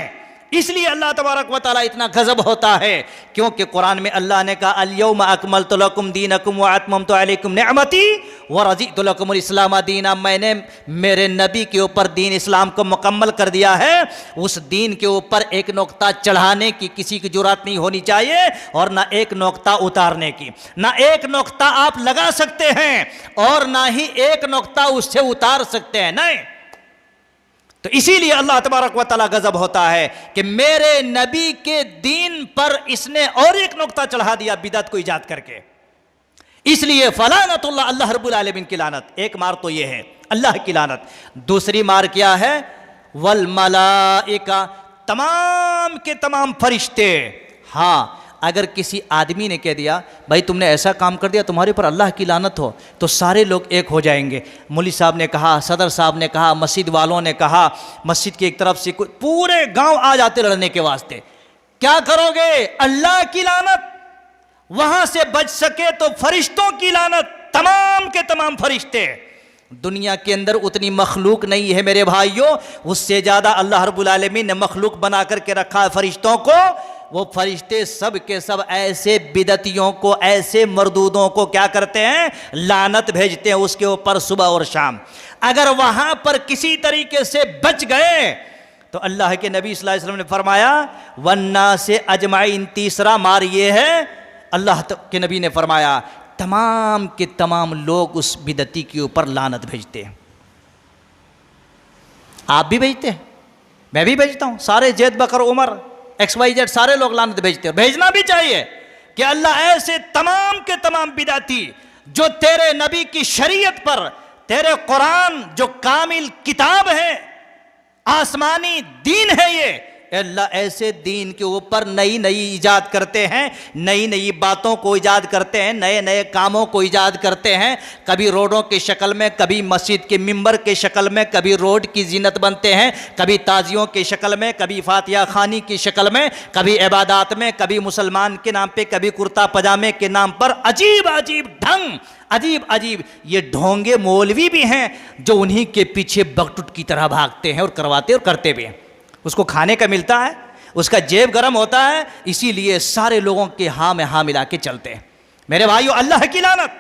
इसलिए अल्लाह तबारक व तआला इतना गजब होता है क्योंकि कुरान में अल्लाह ने कहा, अल-यौमा अकमलतु लकुम दीनकुम व अतममतु अलैकुम निअमती व रज़ीतु लकुमुल इस्लाम दीना, मैंने मेरे नबी के ऊपर दीन इस्लाम को मुकम्मल कर दिया है। उस दीन के ऊपर एक नोक्ता चढ़ाने की किसी की जुर्रत नहीं होनी चाहिए और ना एक नोक्ता उतारने की, ना एक नोक्ता आप लगा सकते हैं और ना ही एक नोक्ता उससे उतार सकते हैं, नहीं। तो इसीलिए अल्लाह तबारक व तआला गजब होता है कि मेरे नबी के दीन पर इसने और एक नुक्ता चढ़ा दिया बिदअत को इजाद करके, इसलिए फलानतुल्लाह, अल्लाह रब्बुल आलमीन की लानत। एक मार तो ये है अल्लाह की लानत। दूसरी मार क्या है? वल मलाइका, तमाम के तमाम फरिश्ते। हाँ, अगर किसी आदमी ने कह दिया भाई तुमने ऐसा काम कर दिया, तुम्हारे ऊपर अल्लाह की लानत हो, तो सारे लोग एक हो जाएंगे। मौलवी साहब ने कहा, सदर साहब ने कहा, मस्जिद वालों ने कहा, मस्जिद की एक तरफ से पूरे गांव आ जाते लड़ने के वास्ते। क्या करोगे? अल्लाह की लानत, वहां से बच सके तो फरिश्तों की लानत, तमाम के तमाम फरिश्ते। दुनिया के अंदर उतनी मखलूक नहीं है मेरे भाइयों, उससे ज्यादा अल्लाह रब्बुल आलमीन ने मखलूक बना करके रखा है फरिश्तों को। वो फरिश्ते सब के सब ऐसे बिदतियों को, ऐसे मरदूदों को क्या करते हैं? लानत भेजते हैं उसके ऊपर सुबह और शाम। अगर वहां पर किसी तरीके से बच गए तो अल्लाह के नबी सल्लल्लाहु अलैहि वसल्लम ने फरमाया, वन्ना से अजमाइन, तीसरा मार ये है, अल्लाह के नबी ने फरमाया तमाम के तमाम लोग उस बिदती के ऊपर लानत भेजते हैं। आप भी भेजते हैं? मैं भी भेजता हूँ, सारे जैद बकर उमर XYZ सारे लोग लानत भेजते हैं, भेजना भी चाहिए कि अल्लाह ऐसे तमाम के तमाम बिदाती जो तेरे नबी की शरीयत पर, तेरे कुरान जो कामिल किताब है, आसमानी दीन है, ये अल्लाह ऐसे दीन के ऊपर नई नई ईजाद करते हैं, नई नई बातों को ईजाद करते हैं, नए नए कामों को ईजाद करते हैं। कभी रोडों की शक्ल में, कभी मस्जिद के मिंबर के शक्ल में, कभी रोड की जीनत बनते हैं, कभी ताजियों की शक्ल में, कभी फातिहा खानी की शक्ल में, कभी इबादत में, कभी मुसलमान के नाम पे, कभी कुर्ता पजामे के नाम पर अजीब अजीब ढंग, अजीब अजीब ये ढोंगे मौलवी भी हैं जो उन्हीं के पीछे बकटुट की तरह भागते हैं और करवाते और करते भी हैं। उसको खाने का मिलता है, उसका जेब गर्म होता है, इसीलिए सारे लोगों के हाँ में हाँ मिला के चलते हैं। मेरे भाइयों, अल्लाह की लानत,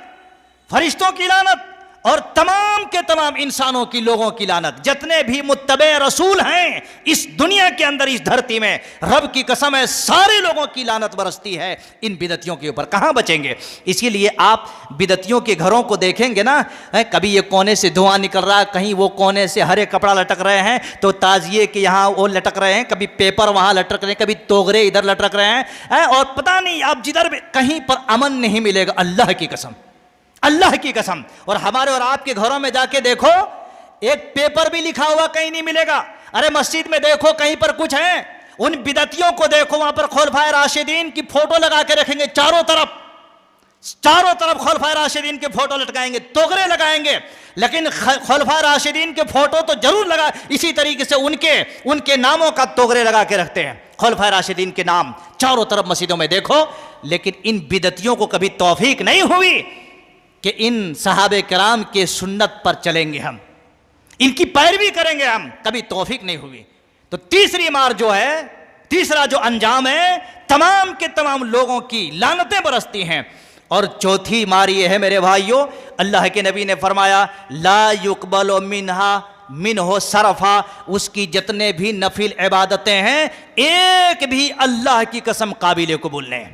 फरिश्तों की लानत और तमाम के तमाम इंसानों की, लोगों की लानत, जितने भी मुत्तबे रसूल हैं इस दुनिया के अंदर, इस धरती में, रब की कसम है सारे लोगों की लानत बरसती है इन बिदतियों के ऊपर। कहाँ बचेंगे? इसीलिए आप बिदतियों के घरों को देखेंगे ना, कभी ये कोने से धुआं निकल रहा है, कहीं वो कोने से हरे कपड़ा लटक रहे हैं तो ताजिए के यहाँ वो लटक रहे हैं, कभी पेपर वहाँ लटक रहे हैं, कभी तोगरे इधर लटक रहे हैं, और पता नहीं आप जिधर भी कहीं पर अमन नहीं मिलेगा, अल्लाह की कसम, अल्लाह की कसम। और हमारे और आपके घरों में जाके देखो, एक पेपर भी लिखा हुआ कहीं नहीं मिलेगा। अरे मस्जिद में देखो कहीं पर कुछ है, उन बिदतियों को देखो, वहां पर खुलफाए राशिदीन की फोटो लगा के रखेंगे, चारों तरफ खुलफाए राशिदीन के फोटो लटकाएंगे, तोगरे लगाएंगे, लेकिन खुलफाए राशिदीन के फोटो तो जरूर लगा, इसी तरीके से उनके नामों का तोगरे लगा के रखते हैं, खुलफाए राशिदीन के नाम चारों तरफ मस्जिदों में देखो। लेकिन इन बिदतियों को कभी तौफीक नहीं हुई कि इन सहाबे कराम के सुन्नत पर चलेंगे, हम इनकी पैरवी करेंगे, हम कभी तौफीक नहीं हुई। तो तीसरी मार जो है, तीसरा जो अंजाम है, तमाम के तमाम लोगों की लानतें बरसती हैं। और चौथी मार ये है मेरे भाइयों, अल्लाह के नबी ने फरमाया ला युकबलो मिनहो सरफा, उसकी जितने भी नफिल इबादतें हैं एक भी अल्लाह की कसम काबिल कबूल नहीं।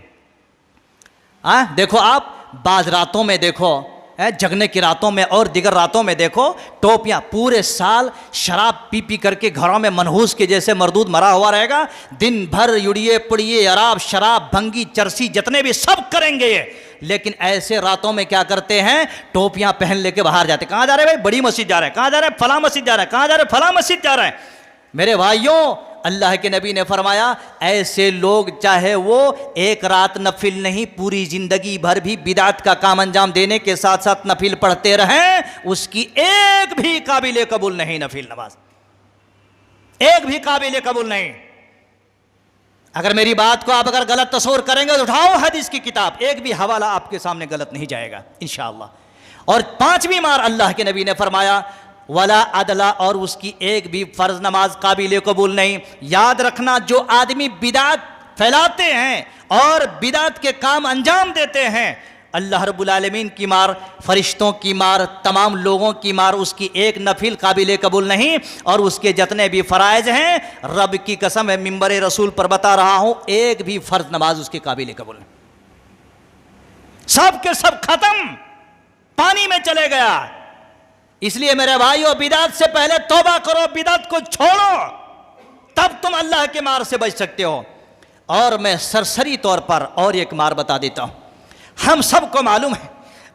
देखो आप बाज रातों में देखो, जगने की रातों में और दिगर रातों में देखो, टोपियां पूरे साल शराब पी पी करके घरों में मनहूस के जैसे मरदूद मरा हुआ रहेगा, दिन भर युड़िए पुड़िए अराब शराब भंगी चरसी जितने भी सब करेंगे ये, लेकिन ऐसे रातों में क्या करते हैं, टोपियां पहन लेके बाहर जाते। कहां जा रहे भाई? बड़ी मस्जिद जा रहे हैं। कहां जा रहे हैं? फला मस्जिद जा रहे हैं। कहां जा रहे हैं? फला मस्जिद जा रहे हैं। मेरे भाइयों, अल्लाह के नबी ने फरमाया ऐसे लोग चाहे वो एक रात नफिल नहीं, पूरी जिंदगी भर भी बिदात का काम अंजाम देने के साथ साथ नफिल पढ़ते रहें, उसकी एक भी काबिल कबूल नहीं नफिल नमाज, एक भी काबिल कबूल नहीं। अगर मेरी बात को आप अगर गलत तस्वर करेंगे तो उठाओ हदीस की किताब, एक भी हवाला आपके सामने गलत नहीं जाएगा इंशाअल्लाह। और पांचवी मार अल्लाह के नबी ने फरमाया वला अदला, और उसकी एक भी फर्ज नमाज काबिल कबूल नहीं। याद रखना, जो आदमी बिदात फैलाते हैं और बिदात के काम अंजाम देते हैं, अल्लाह रब्बुल आलमीन की मार, फरिश्तों की मार, तमाम लोगों की मार, उसकी एक नफिल काबिल कबूल नहीं। और उसके जितने भी फ़राइज़ हैं, रब की कसम है मिंबर रसूल पर बता रहा हूं, एक भी फर्ज नमाज उसके काबिल कबूल नहीं। सब के सब खत्म, पानी में चले गया। इसलिए मेरे भाइयों, बिदात से पहले तौबा करो, बिदात को छोड़ो, तब तुम अल्लाह के मार से बच सकते हो। और मैं सरसरी तौर पर और एक मार बता देता हूं, हम सबको मालूम है,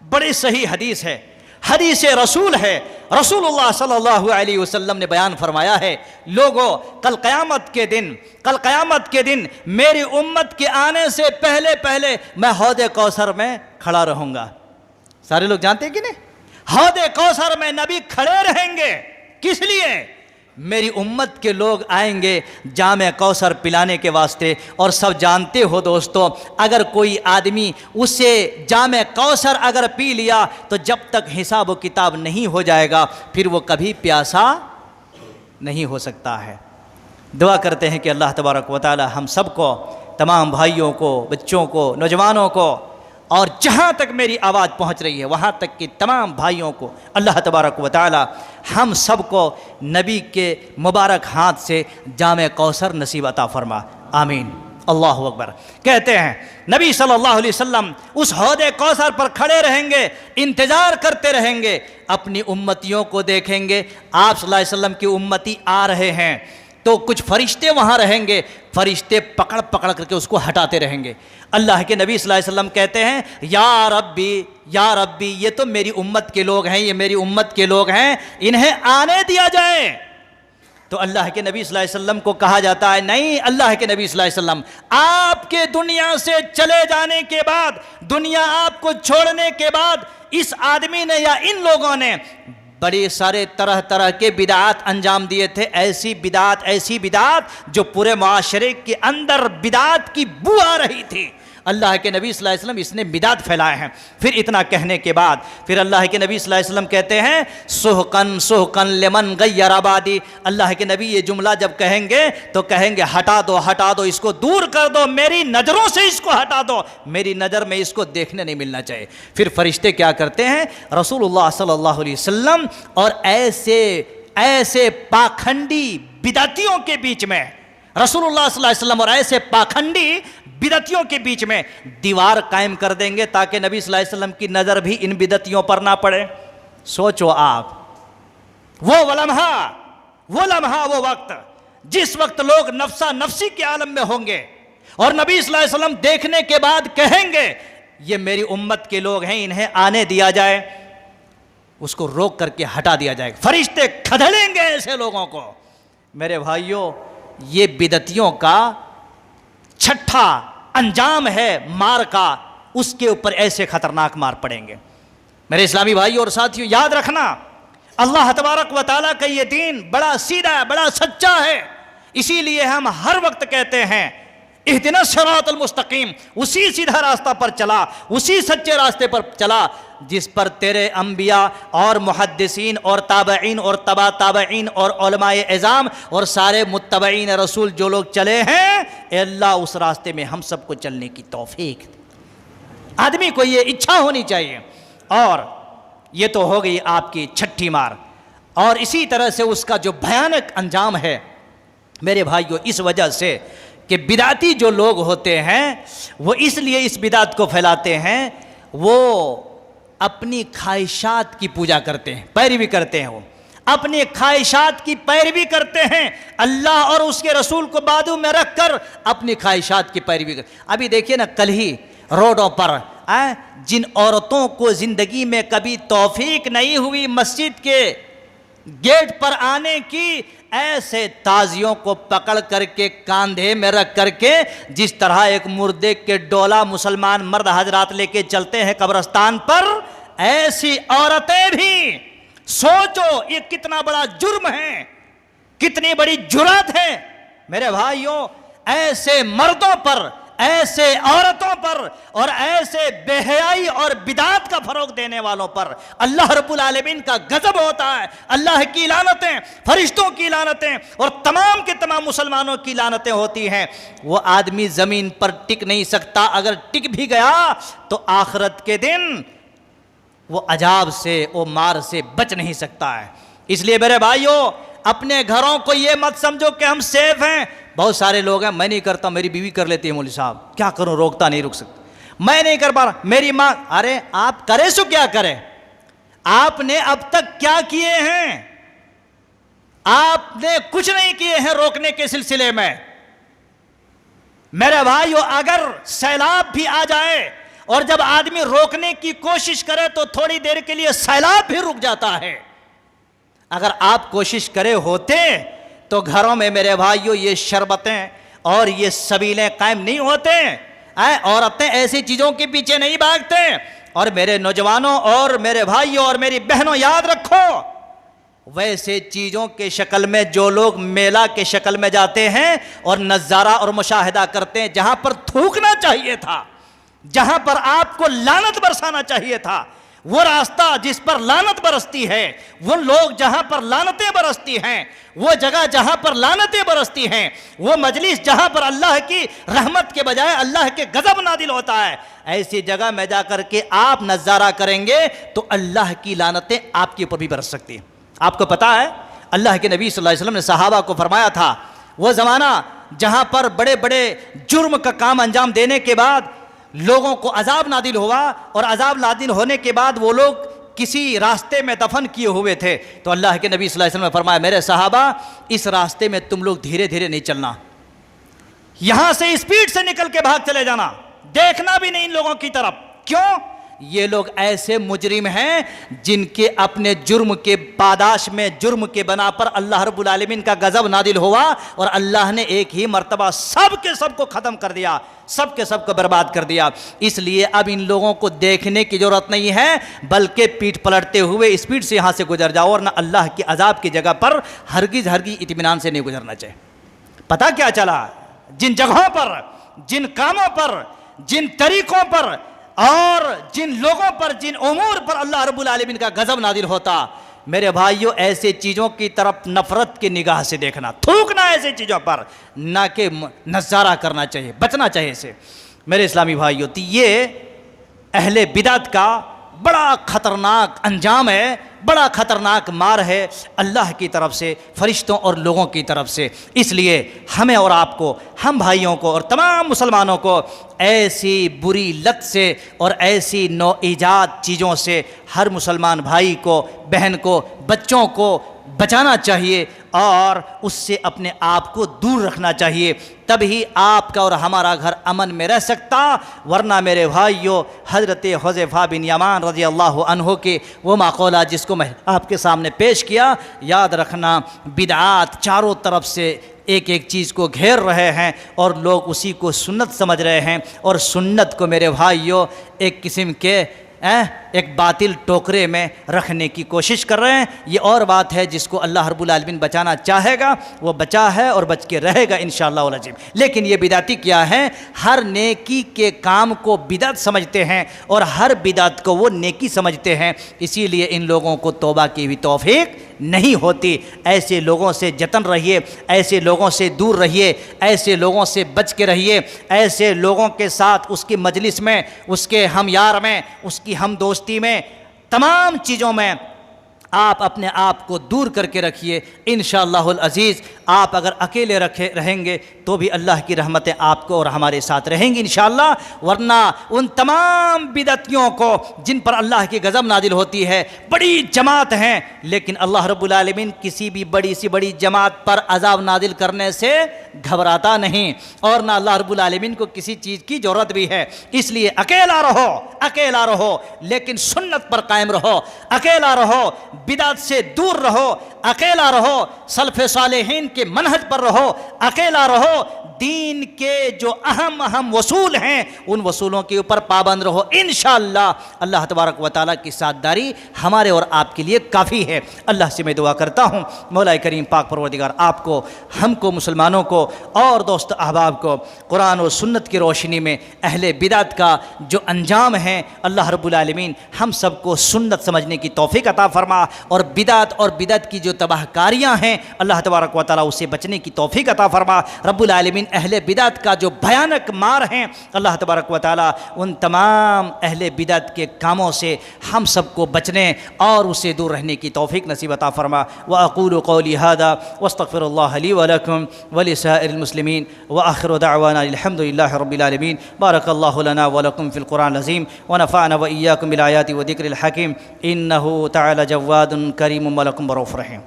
बड़ी सही हदीस है, हदीस रसूल है, रसूलुल्लाह सल्लल्लाहु अलैहि वसल्लम ने बयान फरमाया है, लोगों कल क़यामत के दिन मेरी उम्मत के आने से पहले पहले मैं हौदे कौसर में खड़ा रहूंगा। सारे लोग जानते हैं कि नहीं? हौदे कौसर में नबी खड़े रहेंगे, किस लिए? मेरी उम्मत के लोग आएंगे जामे कौसर पिलाने के वास्ते। और सब जानते हो दोस्तों, अगर कोई आदमी उससे जामे कौसर अगर पी लिया तो जब तक हिसाब व किताब नहीं हो जाएगा फिर वो कभी प्यासा नहीं हो सकता है। दुआ करते हैं कि अल्लाह तबारक व तआला हम सबको, तमाम भाइयों को, बच्चों को, नौजवानों को, और जहाँ तक मेरी आवाज़ पहुँच रही है वहाँ तक के तमाम भाइयों को अल्लाह तबारक व तआला हम सबको नबी के मुबारक हाथ से जामे कौसर नसीब अता फरमा, आमीन, अल्लाहु अकबर। कहते हैं नबी सल्लल्लाहु अलैहि वसल्लम उस हौदे कौसर पर खड़े रहेंगे, इंतज़ार करते रहेंगे, अपनी उम्मतियों को देखेंगे। आप सल्लल्लाहु अलैहि वसल्लम की उम्मती आ रहे हैं, तो कुछ फरिश्ते वहाँ रहेंगे, फरिश्ते पकड़ पकड़ करके उसको हटाते रहेंगे। अल्लाह के नबी सल्लल्लाहु अलैहि वसल्लम कहते हैं, या रब्बी, ये तो मेरी उम्मत के लोग हैं, ये मेरी उम्मत के लोग हैं, इन्हें आने दिया जाए। तो अल्लाह के नबी सल्लल्लाहु अलैहि वसल्लम को कहा जाता है, नहीं, अल्लाह के नबी सल्लल्लाहु अलैहि वसल्लम, आपके दुनिया से चले जाने के बाद, दुनिया आपको छोड़ने के बाद, इस आदमी ने या इन लोगों ने बड़े सारे तरह तरह के बिदात अंजाम दिए थे। ऐसी बिदात जो पूरे माशरे के अंदर बिदात की बू आ रही थी। अल्लाह के नबी सल्लल्लाहु अलैहि वसल्लम इसने बिदात फैलाए हैं। फिर इतना कहने के बाद फिर अल्लाह के नबी सल्लल्लाहु अलैहि वसल्लम कहते हैं, सुहकन सुहकन लिमन गय्यर आबादी। अल्लाह के नबी ये जुमला जब कहेंगे तो कहेंगे, हटा दो, इसको दूर कर दो, मेरी नज़रों से इसको हटा दो, मेरी नज़र में इसको देखने नहीं मिलना चाहिए। फिर फरिश्ते क्या करते हैं, रसूलुल्लाह सल्लल्लाहु अलैहि वसल्लम और ऐसे पाखंडी बिदातियों के बीच में, रसूलुल्लाह सल्लल्लाहु अलैहि वसल्लम और ऐसे पाखंडी बिदतियों के बीच में दीवार कायम कर देंगे ताकि नबी सल्लल्लाहु अलैहि वसल्लम की नज़र भी इन बिदतियों पर ना पड़े। सोचो आप, वो लम्हा, वो वक्त, जिस वक्त लोग नफ्सा नफ्सी के आलम में होंगे और नबी सल्लल्लाहु अलैहि वसल्लम देखने के बाद कहेंगे, ये मेरी उम्मत के लोग हैं, इन्हें आने दिया जाए, उसको रोक करके हटा दिया जाएगा। फरिश्ते खदेड़ेंगे ऐसे लोगों को। मेरे भाइयों, ये बिदतियों का छठा अंजाम है मार का, उसके ऊपर ऐसे खतरनाक मार पड़ेंगे। मेरे इस्लामी भाइयों और साथियों, याद रखना, अल्लाह तबारक व तआला का ये दीन बड़ा सीधा है, बड़ा सच्चा है। इसीलिए हम हर वक्त कहते हैं, इहदिना सिरातल मुस्तकीम, उसी सीधा रास्ता पर चला, उसी सच्चे रास्ते पर चला जिस पर तेरे अंबिया और मुहद्दिसीन और ताबईन और तबा ताबईन और उलमाए इज़ाम और सारे मुत्तबईन रसूल जो लोग चले हैं, अल्लाह उस रास्ते में हम सबको चलने की तौफीक। आदमी को ये इच्छा होनी चाहिए। और ये तो हो गई आपकी छठी मार। और इसी तरह से उसका जो भयानक अंजाम है मेरे भाइयों, इस वजह से कि बिदाती जो लोग होते हैं वो इसलिए इस बिदात को फैलाते हैं, वो अपनी ख्वाहिशात की पूजा करते हैं, पैरवी करते हैं, वो अपनी ख्वाहिशात की पैरवी करते हैं, अल्लाह और उसके रसूल को बाजू में रख कर अपनी ख्वाहिशात की पैरवी कर। अभी देखिए ना, कल ही रोडों पर जिन औरतों को ज़िंदगी में कभी तौफीक नहीं हुई मस्जिद के गेट पर आने की, ऐसे ताजियों को पकड़ करके कांधे में रख करके, जिस तरह एक मुर्दे के डोला मुसलमान मर्द हजरात लेके चलते हैं कब्रिस्तान पर, ऐसी औरतें भी। सोचो ये कितना बड़ा जुर्म है, कितनी बड़ी जुर्रत है मेरे भाइयों। ऐसे मर्दों पर, ऐसे औरतों पर और ऐसे बेहयाई और बिदात का फरोग देने वालों पर अल्लाह रब्बुल आलमीन का गजब होता है। अल्लाह की लानतें, फरिश्तों की लानतें और तमाम के तमाम मुसलमानों की लानतें होती हैं। वो आदमी ज़मीन पर टिक नहीं सकता, अगर टिक भी गया तो आखिरत के दिन वो अजाब से, वो मार से बच नहीं सकता है। इसलिए मेरे भाइयों, अपने घरों को ये मत समझो कि हम सेफ हैं। बहुत सारे लोग हैं, मैं नहीं करता, मेरी बीवी कर लेती है, मौलवी साहब क्या करूं, रोकता नहीं, रुक सकता, मैं नहीं कर पा रहा, मेरी माँ। अरे आप करे सो क्या करें, आपने अब तक क्या किए हैं? आपने कुछ नहीं किए हैं रोकने के सिलसिले में। मेरे भाइयों, अगर सैलाब भी आ जाए और जब आदमी रोकने की कोशिश करे तो थोड़ी देर के लिए सैलाब भी रुक जाता है। अगर आप कोशिश करे होते तो घरों में मेरे भाइयों ये शरबतें और ये सबीलें कायम नहीं होते, औरतें ऐसी चीज़ों के पीछे नहीं भागते। और मेरे नौजवानों और मेरे भाइयों और मेरी बहनों, याद रखो, वैसे चीज़ों के शक्ल में जो लोग मेला के शक्ल में जाते हैं और नज़ारा और मुशाहिदा करते हैं, जहाँ पर थूकना चाहिए था, जहाँ पर आपको लानत बरसाना चाहिए था, वो रास्ता जिस पर लानत बरसती है, वो लोग जहां पर लानतें बरसती हैं, वो जगह जहां पर लानतें बरसती हैं, वो मजलिस जहां पर अल्लाह की रहमत के बजाय अल्लाह के गजब नादिल होता है, ऐसी जगह में जाकर के आप नज़ारा करेंगे तो अल्लाह की लानतें आपके ऊपर भी बरस सकती हैं। आपको पता है, अल्लाह के नबी सल्लल्लाहु अलैहि वसल्लम ने सहाबा को फरमाया था, वो ज़माना जहां पर बड़े बड़े जुर्म का काम अंजाम देने के बाद लोगों को अजाब नादिल हुआ और अजाब नादिल होने के बाद वो लोग किसी रास्ते में दफन किए हुए थे, तो अल्लाह के नबी सल्लल्लाहु अलैहि वसल्लम ने फरमाया, मेरे सहाबा इस रास्ते में तुम लोग धीरे धीरे नहीं चलना, यहां से स्पीड से निकल के भाग चले जाना, देखना भी नहीं इन लोगों की तरफ। क्यों? ये लोग ऐसे मुजरिम हैं जिनके अपने जुर्म के पादाश में, जुर्म के बना पर अल्लाह रब्बुल आलमीन का गजब नादिल हुआ और अल्लाह ने एक ही मर्तबा सब के सब को ख़त्म कर दिया, सब के सब को बर्बाद कर दिया। इसलिए अब इन लोगों को देखने की ज़रूरत नहीं है, बल्कि पीठ पलटते हुए स्पीड से यहाँ से गुजर जाओ, और ना अल्लाह की अजाब की जगह पर हरगिज़ हरगिज़ इत्मीनान से नहीं गुजरना चाहिए। पता क्या चला, जिन जगहों पर, जिन कामों पर, जिन तरीक़ों पर और जिन लोगों पर, जिन उमूर पर अल्लाह रब्बुल आलमीन का गजब नादिल होता, मेरे भाइयों ऐसे चीज़ों की तरफ नफ़रत की निगाह से देखना, थूकना ऐसे चीज़ों पर, ना कि नज़ारा करना चाहिए, बचना चाहिए इसे। मेरे इस्लामी भाइयों, तो ये अहले बिदअत का बड़ा ख़तरनाक अंजाम है, बड़ा ख़तरनाक मार है अल्लाह की तरफ से, फरिश्तों और लोगों की तरफ से। इसलिए हमें और आपको, हम भाइयों को और तमाम मुसलमानों को ऐसी बुरी लत से और ऐसी नौईजाद चीज़ों से हर मुसलमान भाई को, बहन को, बच्चों को बचाना चाहिए और उससे अपने आप को दूर रखना चाहिए, तभी आपका और हमारा घर अमन में रह सकता। वरना मेरे भाइयों, हज़रत हुज़ैफ़ा बिन यमान रज़ी अल्लाह अन्हु के वो माक़ूला जिसको मैं आपके सामने पेश किया, याद रखना, बिदआत चारों तरफ से एक एक चीज़ को घेर रहे हैं और लोग उसी को सुन्नत समझ रहे हैं, और सुन्नत को मेरे भाइयों एक किस्म के एक बातिल टोकरे में रखने की कोशिश कर रहे हैं। ये और बात है, जिसको अल्लाह रब्बुल आलमीन बचाना चाहेगा वो बचा है और बच के रहेगा इंशाअल्लाह वल अज़ीम। लेकिन ये बिदाती क्या है, हर नेकी के काम को बिदअत समझते हैं और हर बिदअत को वो नेकी समझते हैं, इसीलिए इन लोगों को तौबा की भी तौफीक नहीं होती। ऐसे लोगों से जतन रहिए, ऐसे लोगों से दूर रहिए, ऐसे लोगों से बच के रहिए, ऐसे लोगों के साथ उसकी मजलिस में, उसके हम यार में, उसकी हम दोस्ती में, तमाम चीज़ों में आप अपने आप को दूर करके रखिए। इंशाअल्लाहुल अज़ीज़ आप अगर अकेले रहेंगे तो भी अल्लाह की रहमतें आपको और हमारे साथ रहेंगी इंशाअल्लाह। वरना उन तमाम बिदअतियों को जिन पर अल्लाह की गज़ब नादिल होती है, बड़ी जमात हैं, लेकिन अल्लाह रब्बुल आलमीन किसी भी बड़ी सी बड़ी जमात पर अज़ाब नादिल करने से घबराता नहीं, और ना अल्लाह रब्बुल आलमीन को किसी चीज़ की ज़रूरत भी है। इसलिए अकेला रहो, अकेला रहो, लेकिन सुन्नत पर कायम रहो, अकेला रहो, बिदअत से दूर रहो, अकेला रहो, सल्फ़े सालेहीन के मनहज पर रहो, अकेला रहो, दीन के जो अहम अहम वसूल हैं उन वसूलों के ऊपर पाबंद रहो। इंशाअल्लाह अल्लाह तबारक व तआला की साथदारी हमारे और आपके लिए काफ़ी है। अल्लाह से मैं दुआ करता हूँ, मौला करीम पाक परवरदिगार आपको, हमको, मुसलमानों को और दोस्त अहबाब को कुरान और सुन्नत की रोशनी में अहले बिदअत का जो अंजाम है, अल्लाह रब्बुल आलमीन हम सबको सुन्नत समझने की तौफीक अता फरमा, और बिदअत और बिदअत की जो तबाहकारियाँ हैं अल्लाह तबारक व तआला उससे बचने की तौफीक अता फरमा। रब्बुल आलमीन अहले बिदअत का जो भयानक मार हैं अल्लाह तबारक व तआला उन तमाम अहले बिदअत के कामों से हम सबको बचने और उससे दूर रहने की तौफीक नसीब अता फरमा। व अक़ूलु क़ौली हादा वस्तग़फ़िरुल्लाह ली व लकुम व लिसाइरिल मुस्लिमीन व आखिरु दअवाना अल्हम्दुलिल्लाहि रब्बिल आलमीन। बारकल्लाहु लना व लकुम फ़िल क़ुरआनिल अज़ीम व नफ़अना व इय्याकुम बिल आयाति व ज़िक्रिल हकीम। इन्नहु तआला जव्वादुन करीमुन व लकुम रऊफ़ुर रहीम।